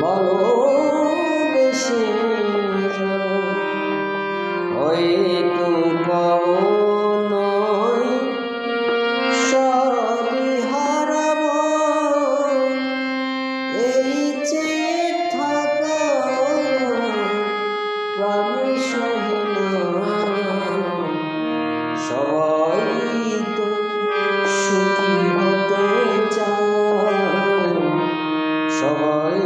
ভালোবেসে হয়তো পাবো নয়, সবই হারাবো, এই চেয়ে থাকা প্রাণে সহে না। সবাই তো সুখী হতে চায়, সবাই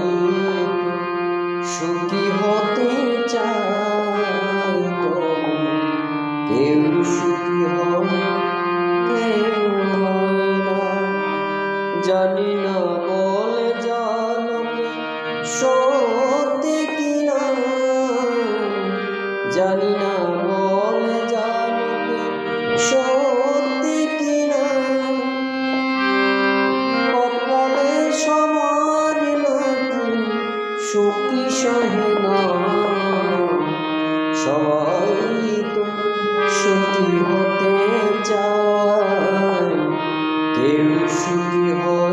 সুখী হতে চায়, কেউ সুখী হয় কেউ হয় না। জানি না বলে জানকে সত্যি কিনা, জানি না বলে জানকে সত্যি কিনা, কপালে সবার নাকি সুখী সহে না। সবাই তো সুখী হতে চায়, কেউ সুখী হয়